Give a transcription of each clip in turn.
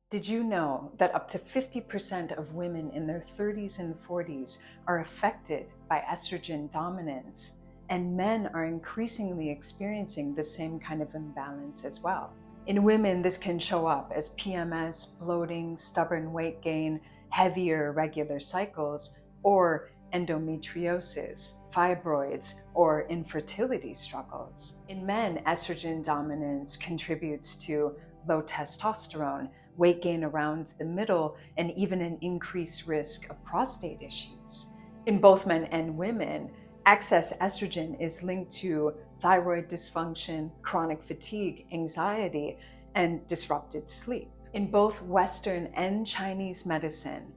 Did you know that up to 50% of women in their 30s and 40s are affected by estrogen dominance? And men are increasingly experiencing the same kind of imbalance as well. In women, this can show up as PMS, bloating, stubborn weight gain, heavier irregular cycles, or endometriosis, fibroids, or infertility struggles. In men, estrogen dominance contributes to low testosterone, weight gain around the middle, and even an increased risk of prostate issues. In both men and women, excess estrogen is linked to thyroid dysfunction, chronic fatigue, anxiety, and disrupted sleep. In both Western and Chinese medicine,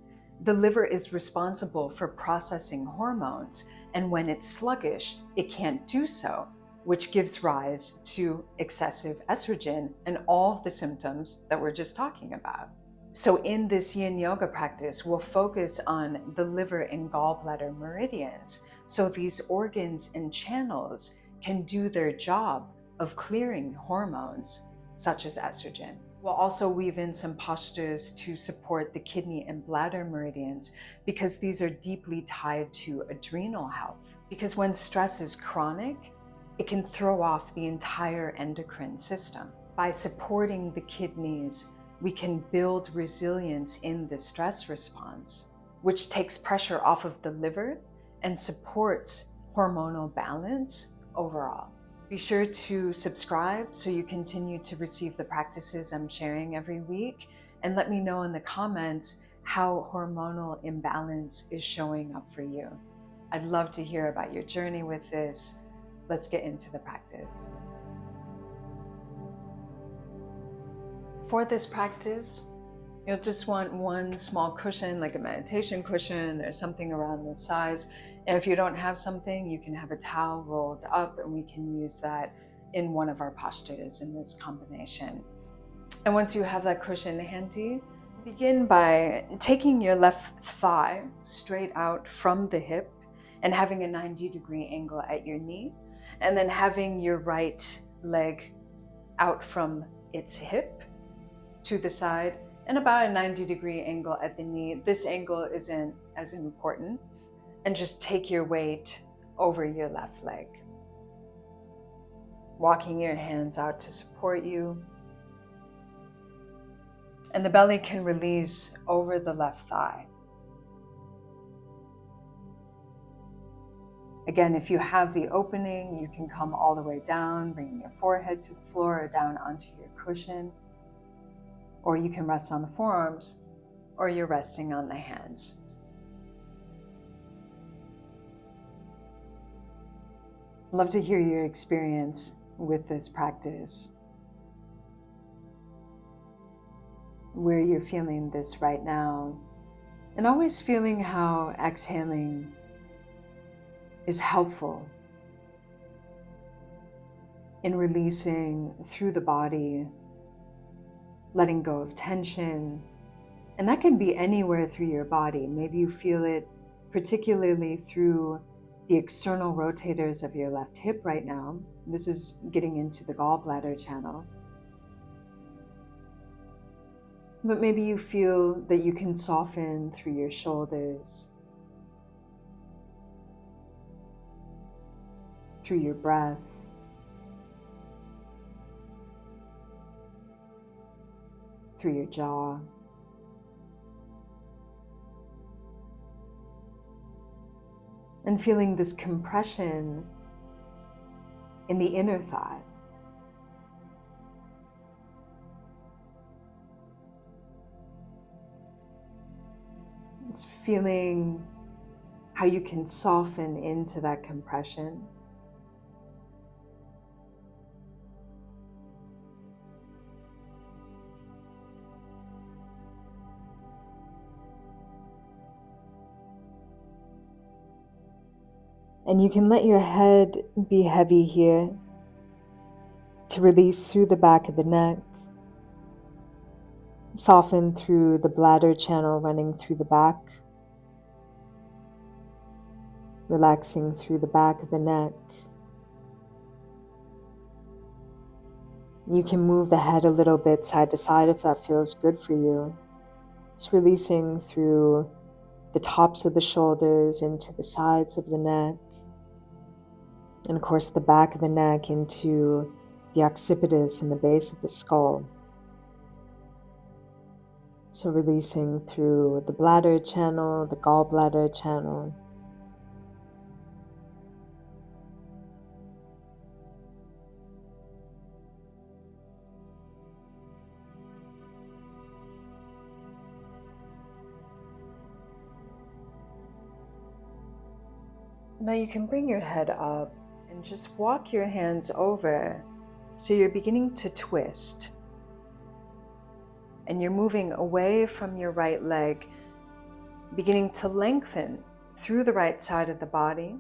the liver is responsible for processing hormones, and when it's sluggish, it can't do so, which gives rise to excessive estrogen and all of the symptoms that we're just talking about. So in this yin yoga practice, we'll focus on the liver and gallbladder meridians, so these organs and channels can do their job of clearing hormones such as estrogen. We'll also weave in some postures to support the kidney and bladder meridians, because these are deeply tied to adrenal health. Because when stress is chronic, it can throw off the entire endocrine system. By supporting the kidneys, we can build resilience in the stress response, which takes pressure off of the liver and supports hormonal balance overall. Be sure to subscribe so you continue to receive the practices I'm sharing every week, and let me know in the comments how hormonal imbalance is showing up for you. I'd love to hear about your journey with this. Let's get into the practice. For this practice, you'll just want one small cushion, like a meditation cushion or something around this size. And if you don't have something, you can have a towel rolled up, and we can use that in one of our postures in this combination. And once you have that cushion handy, begin by taking your left thigh straight out from the hip and having a 90-degree angle at your knee, and then having your right leg out from its hip to the side and about a 90-degree angle at the knee. This angle isn't as important. And just take your weight over your left leg, walking your hands out to support you. And the belly can release over the left thigh. Again, if you have the opening, you can come all the way down, bringing your forehead to the floor or down onto your cushion. Or you can rest on the forearms, or you're resting on the hands. I'd love to hear your experience with this practice, where you're feeling this right now, and always feeling how exhaling is helpful in releasing through the body, letting go of tension. And that can be anywhere through your body. Maybe you feel it particularly through the external rotators of your left hip right now. This is getting into the gallbladder channel. But maybe you feel that you can soften through your shoulders, through your breath, through your jaw. And feeling this compression in the inner thigh. Just feeling how you can soften into that compression. And you can let your head be heavy here to release through the back of the neck, soften through the bladder channel running through the back, relaxing through the back of the neck, You can move the head a little bit side to side if that feels good for you. It's releasing through the tops of the shoulders into the sides of the neck, and of course the back of the neck into the occipitus and the base of the skull. So releasing through the bladder channel, the gallbladder channel. Now you can bring your head up and just walk your hands over. So you're beginning to twist. And you're moving away from your right leg, beginning to lengthen through the right side of the body.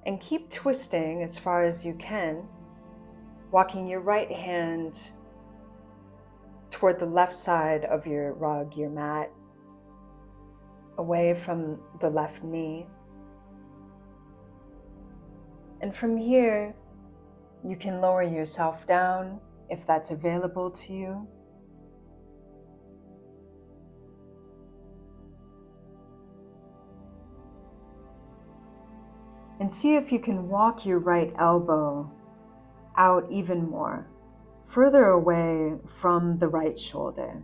And keep twisting as far as you can, walking your right hand toward the left side of your rug, your mat, away from the left knee. And from here, you can lower yourself down if that's available to you. And see if you can walk your right elbow out even more, further away from the right shoulder.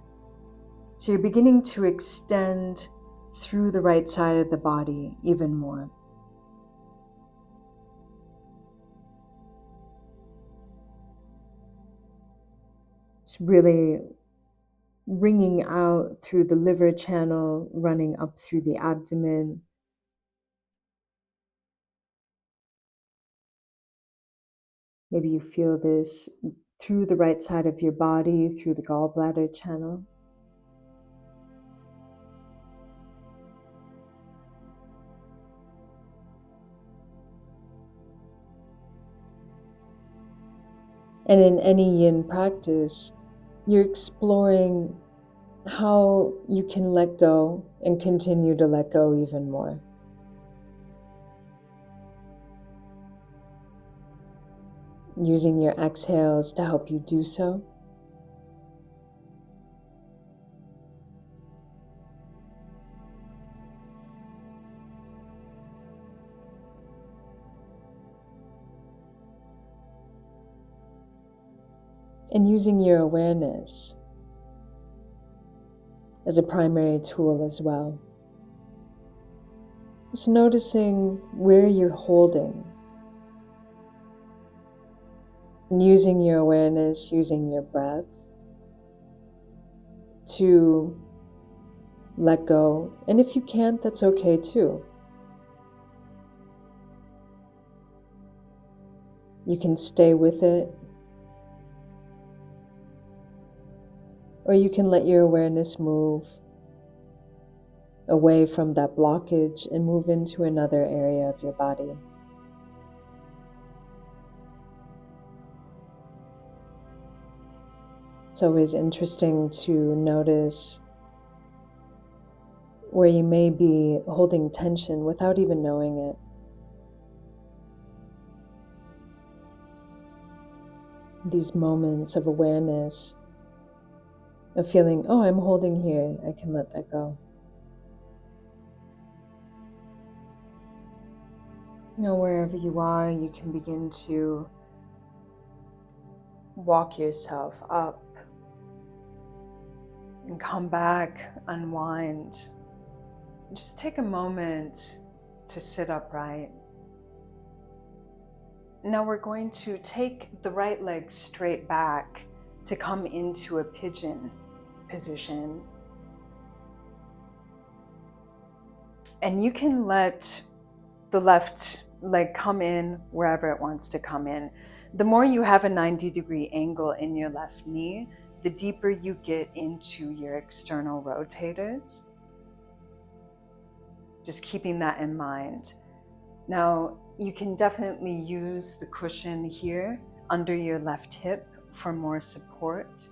So you're beginning to extend through the right side of the body even more. It's really wringing out through the liver channel, running up through the abdomen. Maybe you feel this through the right side of your body, through the gallbladder channel. And in any yin practice, you're exploring how you can let go and continue to let go even more. Using your exhales to help you do so. And using your awareness as a primary tool as well. Just noticing where you're holding. And using your awareness, using your breath to let go. And if you can't, that's okay too. You can stay with it, or you can let your awareness move away from that blockage and move into another area of your body. It's always interesting to notice where you may be holding tension without even knowing it. These moments of awareness, of feeling, oh, I'm holding here, I can let that go. Now, wherever you are, you can begin to walk yourself up and come back, unwind. Just take a moment to sit upright. Now we're going to take the right leg straight back to come into a pigeon position. And you can let the left leg come in wherever it wants to come in. The more you have a 90-degree angle in your left knee, the deeper you get into your external rotators. Just keeping that in mind. Now, you can definitely use the cushion here under your left hip for more support,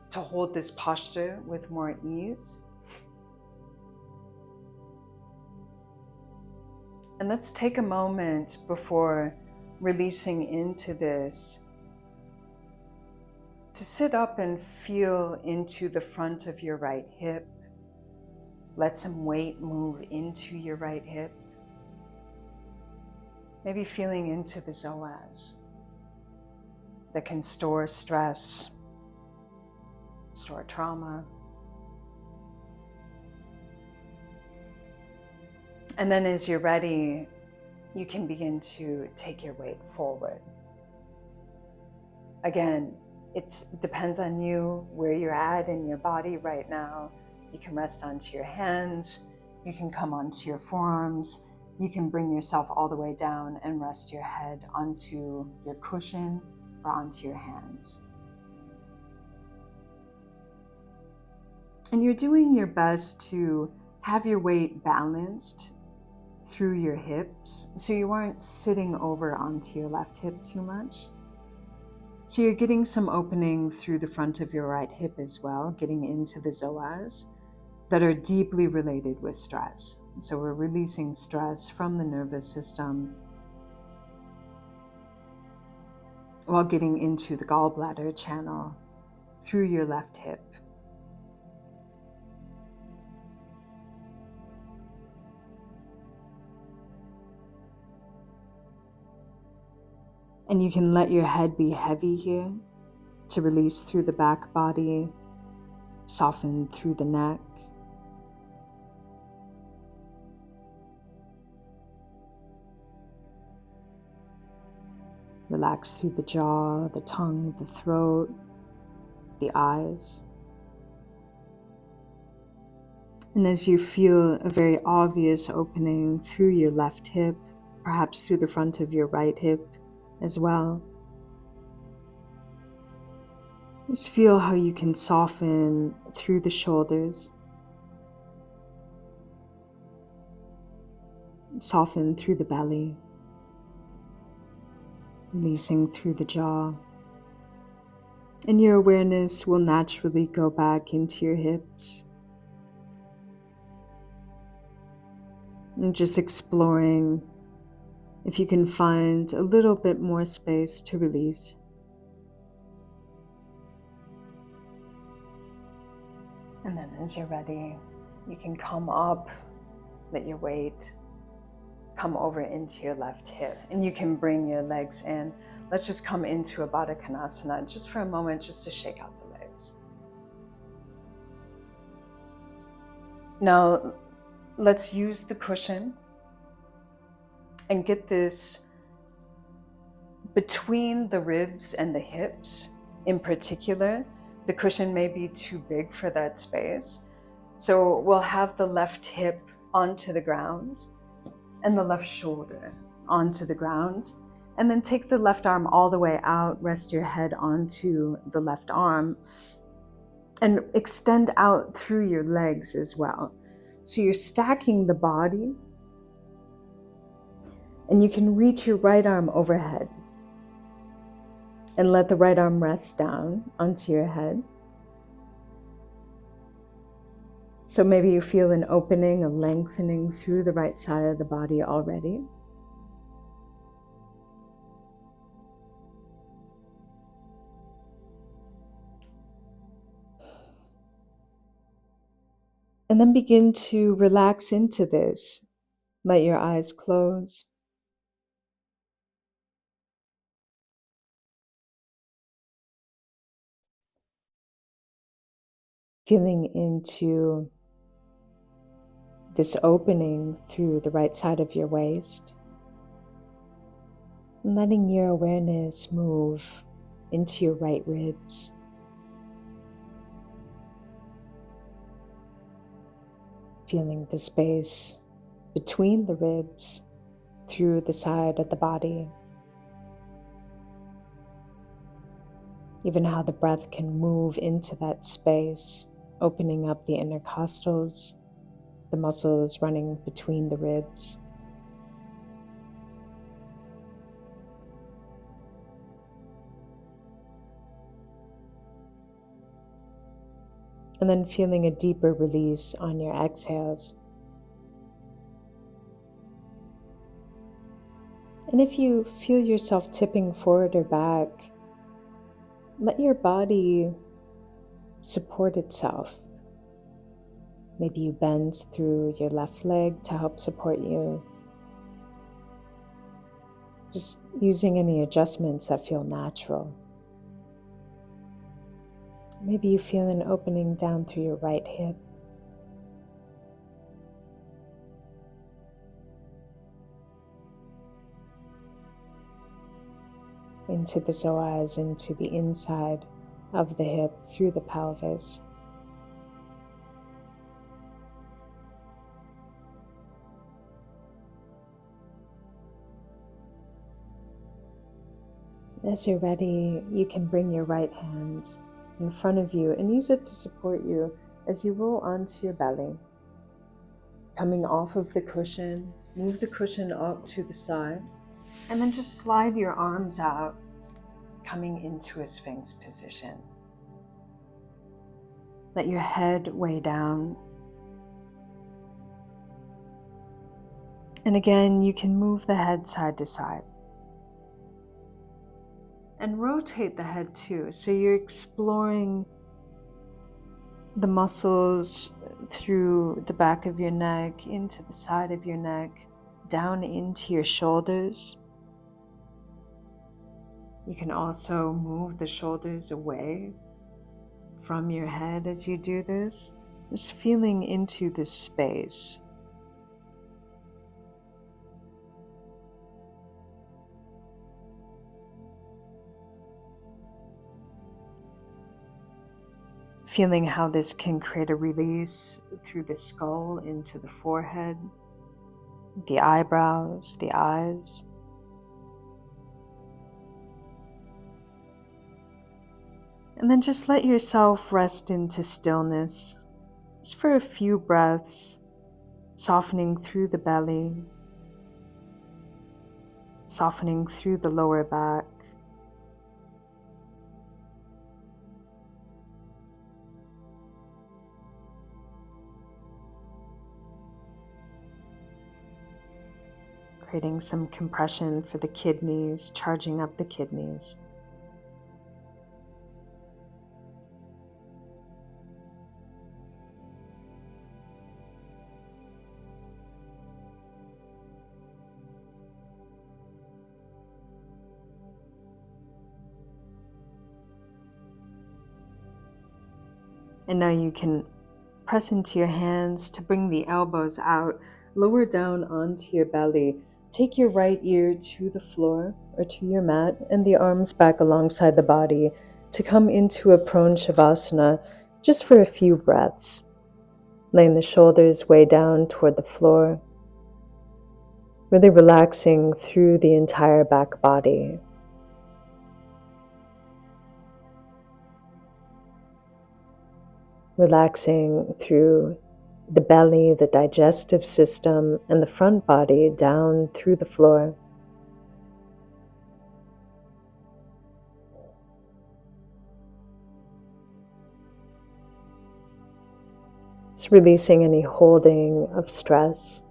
to hold this posture with more ease. And let's take a moment before releasing into this, to sit up and feel into the front of your right hip. Let some weight move into your right hip. Maybe feeling into the psoas that can store stress, store trauma. And then as you're ready, you can begin to take your weight forward. Again, it depends on you, where you're at in your body right now. You can rest onto your hands, you can come onto your forearms, you can bring yourself all the way down and rest your head onto your cushion or onto your hands. And you're doing your best to have your weight balanced through your hips, so you aren't sitting over onto your left hip too much. So you're getting some opening through the front of your right hip as well, getting into the psoas that are deeply related with stress. So we're releasing stress from the nervous system while getting into the gallbladder channel through your left hip. And you can let your head be heavy here to release through the back body, soften through the neck. Relax through the jaw, the tongue, the throat, the eyes. And as you feel a very obvious opening through your left hip, perhaps through the front of your right hip as well, just feel how you can soften through the shoulders, soften through the belly, releasing through the jaw. And your awareness will naturally go back into your hips. And just exploring if you can find a little bit more space to release. And then as you're ready, you can come up, let your weight come over into your left hip, and you can bring your legs in. Let's just come into a Baddha Konasana just for a moment, just to shake out the legs. Now, let's use the cushion and get this between the ribs and the hips. In particular, the cushion may be too big for that space. So we'll have the left hip onto the ground and the left shoulder onto the ground. And then take the left arm all the way out, rest your head onto the left arm, and extend out through your legs as well. So you're stacking the body, and you can reach your right arm overhead and let the right arm rest down onto your head. So maybe you feel an opening, a lengthening through the right side of the body already. And then begin to relax into this. Let your eyes close. Feeling into this opening through the right side of your waist. And letting your awareness move into your right ribs. Feeling the space between the ribs through the side of the body. Even how the breath can move into that space, opening up the intercostals, the muscles running between the ribs. And then feeling a deeper release on your exhales. And if you feel yourself tipping forward or back, let your body support itself. Maybe you bend through your left leg to help support you. Just using any adjustments that feel natural. Maybe you feel an opening down through your right hip. Into the psoas, into the inside of the hip, through the pelvis. As you're ready, you can bring your right hand in front of you and use it to support you as you roll onto your belly. Coming off of the cushion, move the cushion up to the side, and then just slide your arms out, coming into a Sphinx position. Let your head weigh down. And again, you can move the head side to side. And rotate the head too, so you're exploring the muscles through the back of your neck, into the side of your neck, down into your shoulders. You can also move the shoulders away from your head as you do this, just feeling into this space. Feeling how this can create a release through the skull into the forehead, the eyebrows, the eyes. And then just let yourself rest into stillness, just for a few breaths, softening through the belly, softening through the lower back. Creating some compression for the kidneys, charging up the kidneys. And now you can press into your hands to bring the elbows out, lower down onto your belly. Take your right ear to the floor or to your mat and the arms back alongside the body to come into a prone shavasana just for a few breaths. Laying the shoulders way down toward the floor, really relaxing through the entire back body. Relaxing through the belly, the digestive system, and the front body down through the floor. Just releasing any holding of stress.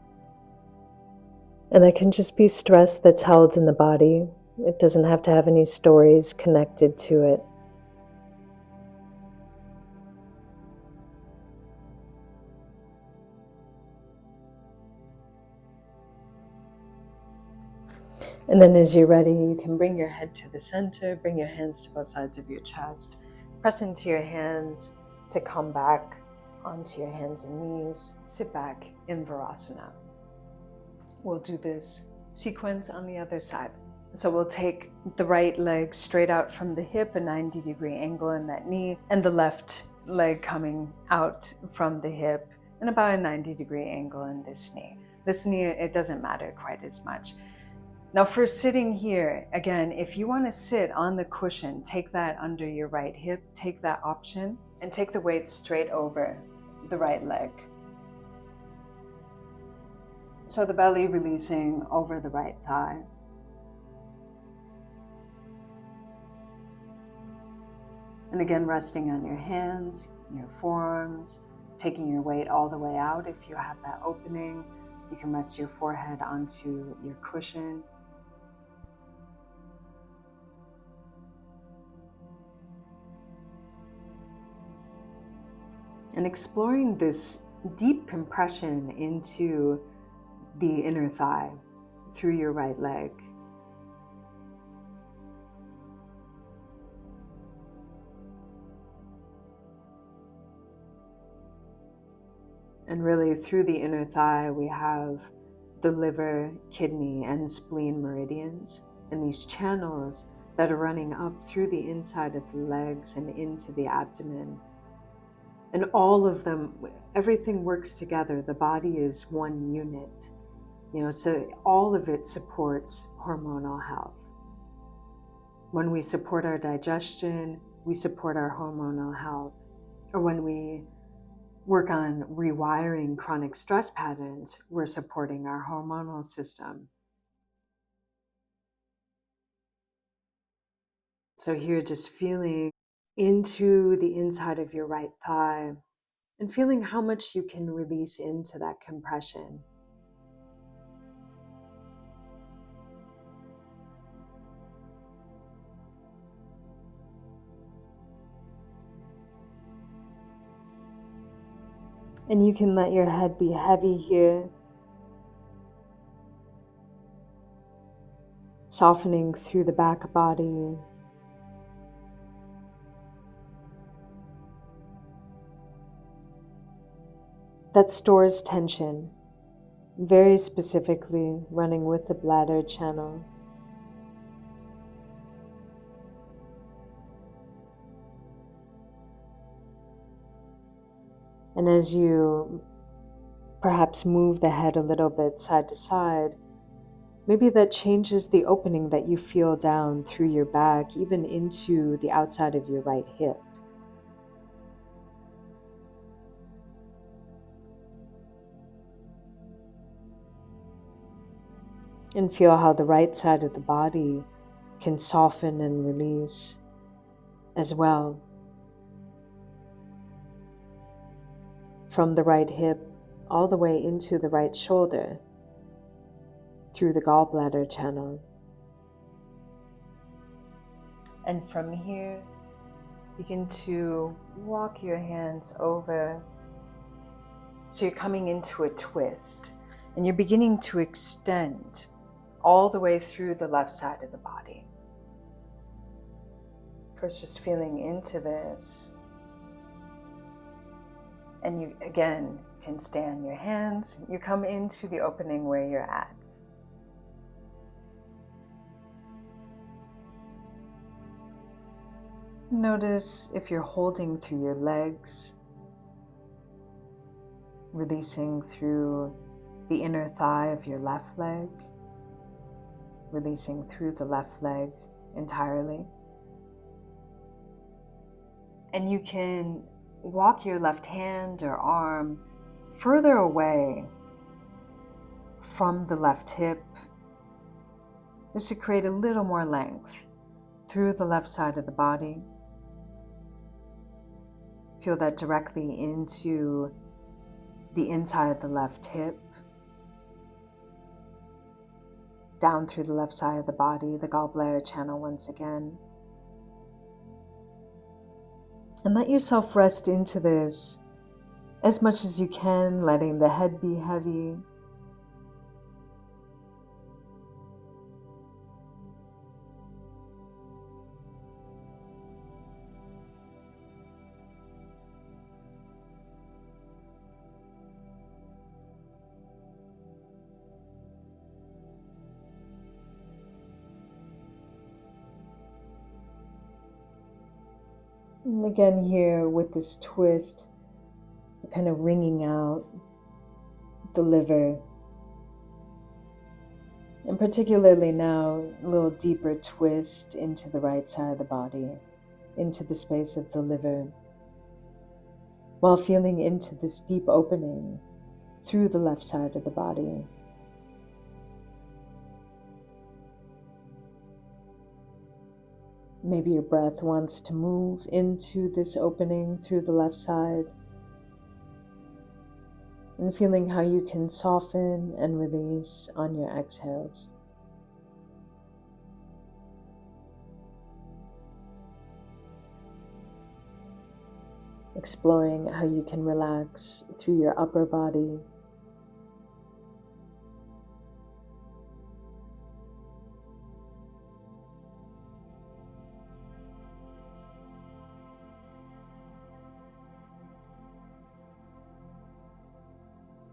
And that can just be stress that's held in the body. It doesn't have to have any stories connected to it. And then as you're ready, you can bring your head to the center, bring your hands to both sides of your chest, press into your hands to come back onto your hands and knees, sit back in Virasana. We'll do this sequence on the other side. So we'll take the right leg straight out from the hip, a 90-degree angle in that knee, and the left leg coming out from the hip, and about a 90-degree angle in this knee. This knee, it doesn't matter quite as much. Now for sitting here, again, if you want to sit on the cushion, take that under your right hip, take that option, and take the weight straight over the right leg. So the belly releasing over the right thigh. And again, resting on your hands, your forearms, taking your weight all the way out. If you have that opening, you can rest your forehead onto your cushion. and exploring this deep compression into the inner thigh through your right leg. And really through the inner thigh, we have the liver, kidney, and spleen meridians, and these channels that are running up through the inside of the legs and into the abdomen. And all of them, everything works together. The body is one unit, so all of it supports hormonal health. When we support our digestion, we support our hormonal health. Or when we work on rewiring chronic stress patterns, we're supporting our hormonal system. So here, just feeling into the inside of your right thigh and feeling how much you can release into that compression. And you can let your head be heavy here, softening through the back body. That stores tension, very specifically running with the bladder channel. And as you perhaps move the head a little bit side to side, maybe that changes the opening that you feel down through your back, even into the outside of your right hip. And feel how the right side of the body can soften and release as well. From the right hip all the way into the right shoulder through the gallbladder channel. And from here, begin to walk your hands over. So you're coming into a twist and you're beginning to extend all the way through the left side of the body. First, just feeling into this. And you, again, can stand your hands. You come into the opening where you're at. Notice if you're holding through your legs, releasing through the inner thigh of your left leg, releasing through the left leg entirely. And you can walk your left hand or arm further away from the left hip, just to create a little more length through the left side of the body. Feel that directly into the inside of the left hip, down through the left side of the body, the gallbladder channel once again. And let yourself rest into this as much as you can, letting the head be heavy. And again here with this twist, kind of wringing out the liver. And particularly now, a little deeper twist into the right side of the body, into the space of the liver, while feeling into this deep opening through the left side of the body. Maybe your breath wants to move into this opening through the left side, and feeling how you can soften and release on your exhales. exploring how you can relax through your upper body.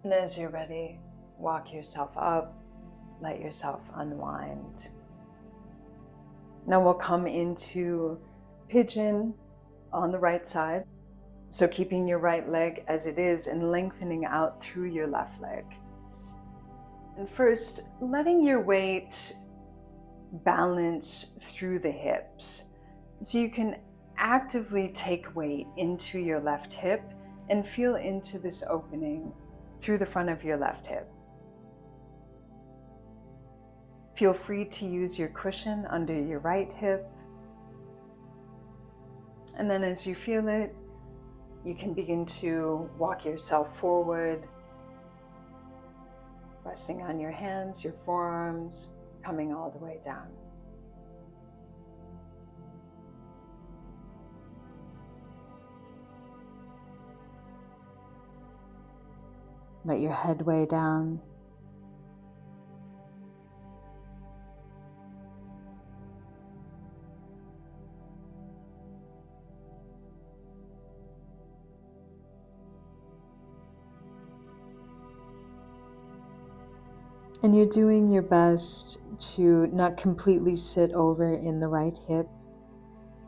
And as you're ready, walk yourself up, let yourself unwind. Now we'll come into pigeon on the right side. So keeping your right leg as it is and lengthening out through your left leg. And first, letting your weight balance through the hips. So you can actively take weight into your left hip and feel into this opening through the front of your left hip. Feel free to use your cushion under your right hip. And then as you feel it, you can begin to walk yourself forward, resting on your hands, your forearms, coming all the way down. Let your head weigh down. And you're doing your best to not completely sit over in the right hip,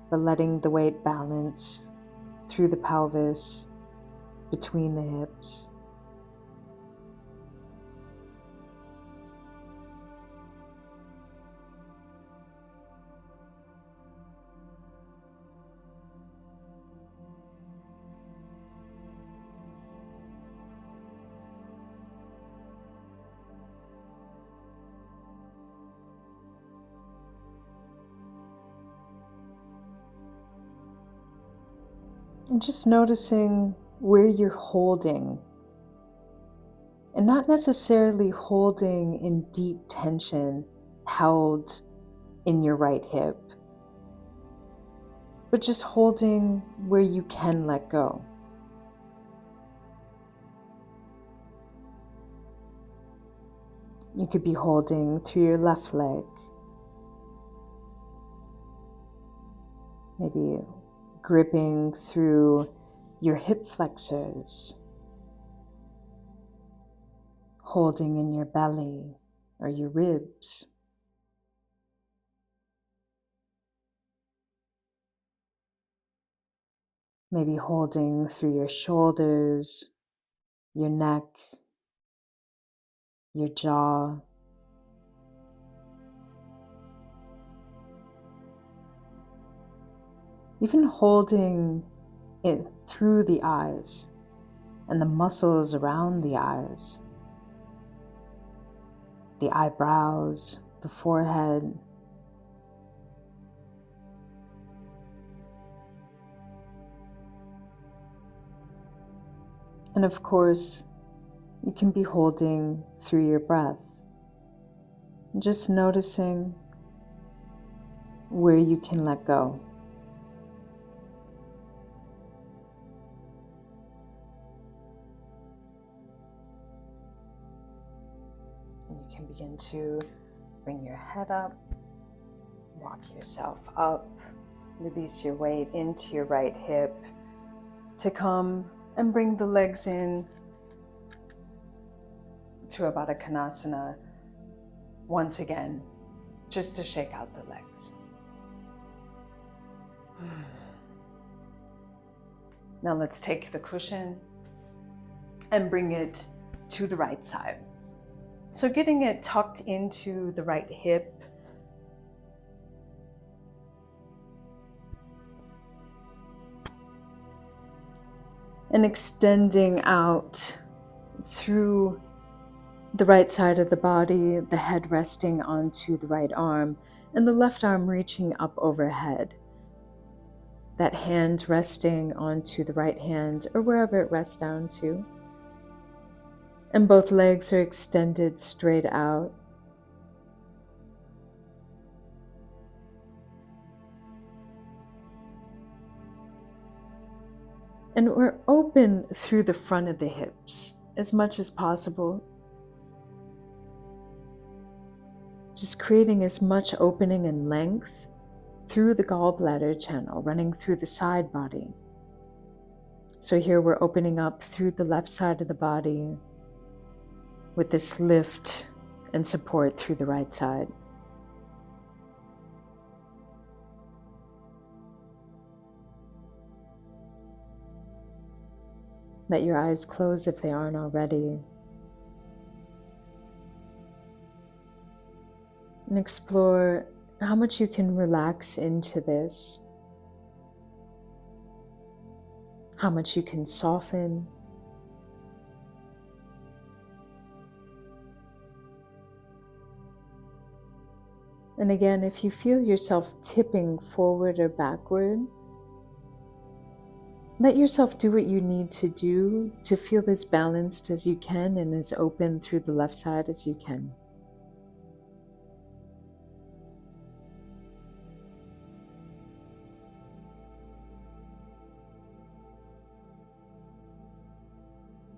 but letting the weight balance through the pelvis, between the hips. And just noticing where you're holding, and not necessarily holding in deep tension, held in your right hip, but just holding where you can let go. You could be holding through your left leg, maybe gripping through your hip flexors, holding in your belly or your ribs. Maybe holding through your shoulders, your neck, your jaw. Even holding it through the eyes and the muscles around the eyes, the eyebrows, the forehead. And of course, you can be holding through your breath, just noticing where you can let go. And you can begin to bring your head up, walk yourself up, release your weight into your right hip to come and bring the legs in to a Baddha Konasana once again, just to shake out the legs. Now let's take the cushion and bring it to the right side. So getting it tucked into the right hip. And extending out through the right side of the body, the head resting onto the right arm, and the left arm reaching up overhead. That hand resting onto the right hand or wherever it rests down to. And both legs are extended straight out. And we're open through the front of the hips as much as possible. Just creating as much opening and length through the gallbladder channel, running through the side body. So here we're opening up through the left side of the body with this lift and support through the right side. Let your eyes close if they aren't already. And explore how much you can relax into this, how much you can soften. And again, if you feel yourself tipping forward or backward, let yourself do what you need to do to feel as balanced as you can and as open through the left side as you can.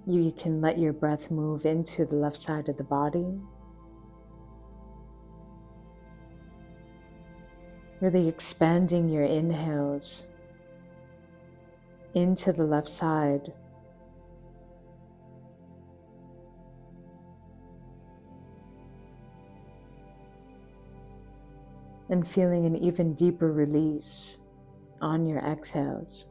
You can let your breath move into the left side of the body, really expanding your inhales into the left side, and feeling an even deeper release on your exhales.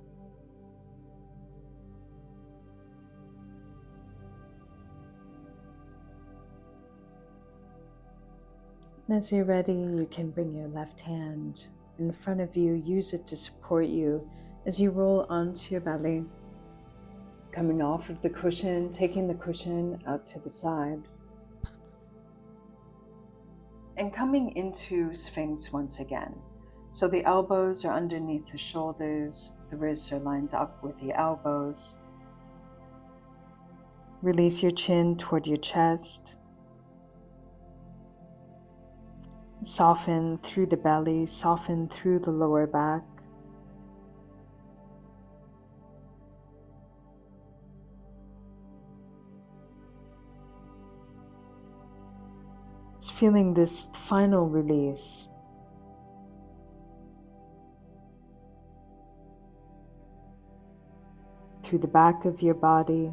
And as you're ready, you can bring your left hand in front of you, use it to support you as you roll onto your belly, coming off of the cushion, taking the cushion out to the side, and coming into Sphinx once again. So the elbows are underneath the shoulders, the wrists are lined up with the elbows. Release your chin toward your chest. Soften through the belly, soften through the lower back. Just feeling this final release. Through the back of your body.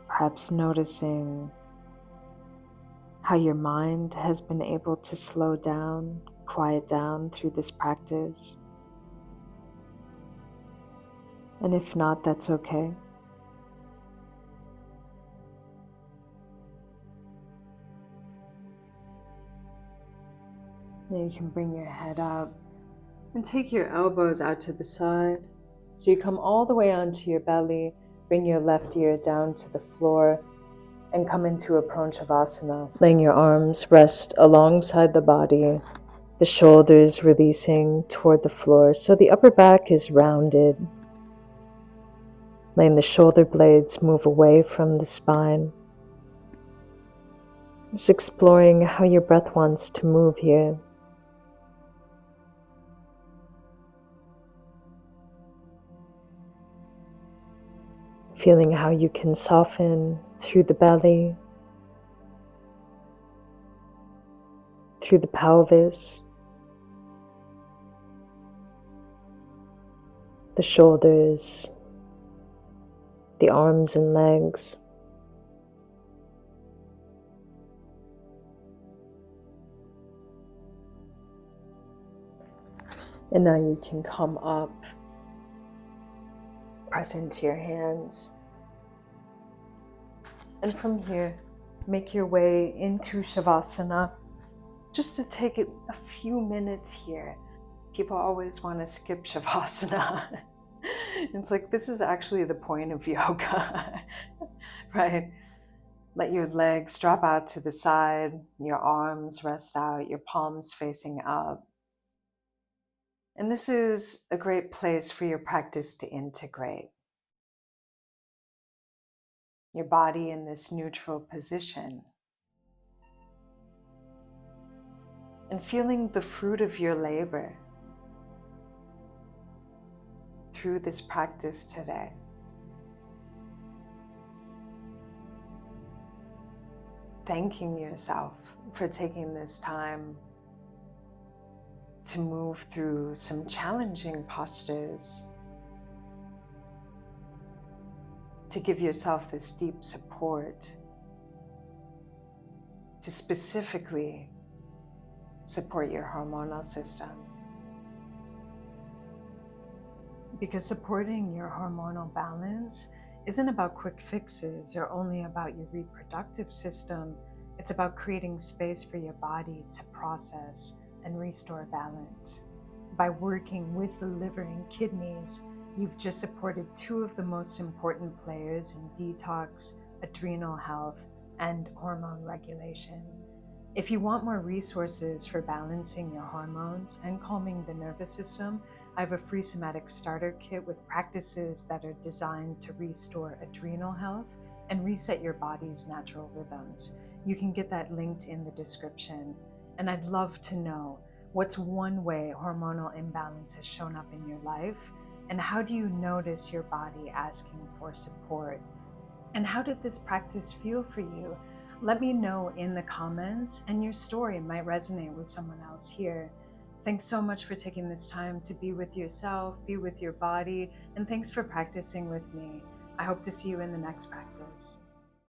Perhaps noticing how your mind has been able to slow down, quiet down through this practice. And if not, that's okay. Then you can bring your head up and take your elbows out to the side. So you come all the way onto your belly, bring your left ear down to the floor, and come into a prone shavasana. Letting your arms rest alongside the body, the shoulders releasing toward the floor. So the upper back is rounded. Letting the shoulder blades move away from the spine. Just exploring how your breath wants to move here. Feeling how you can soften through the belly, through the pelvis, the shoulders, the arms and legs. And now you can come up, press into your hands, and from here, make your way into Shavasana. Just to take a few minutes here. People always want to skip Shavasana. It's like, this is actually the point of yoga, right? Let your legs drop out to the side, your arms rest out, your palms facing up. And this is a great place for your practice to integrate your body in this neutral position and feeling the fruit of your labor through this practice today. Thanking yourself for taking this time to move through some challenging postures, to give yourself this deep support, to specifically support your hormonal system. Because supporting your hormonal balance isn't about quick fixes or only about your reproductive system. It's about creating space for your body to process and restore balance. By working with the liver and kidneys, you've just supported two of the most important players in detox, adrenal health, and hormone regulation. If you want more resources for balancing your hormones and calming the nervous system, I have a free Somatic starter kit with practices that are designed to restore adrenal health and reset your body's natural rhythms. You can get that linked in the description. And I'd love to know, what's one way hormonal imbalance has shown up in your life? And how do you notice your body asking for support? And how did this practice feel for you? Let me know in the comments, and your story might resonate with someone else here. Thanks so much for taking this time to be with yourself, be with your body, and thanks for practicing with me. I hope to see you in the next practice.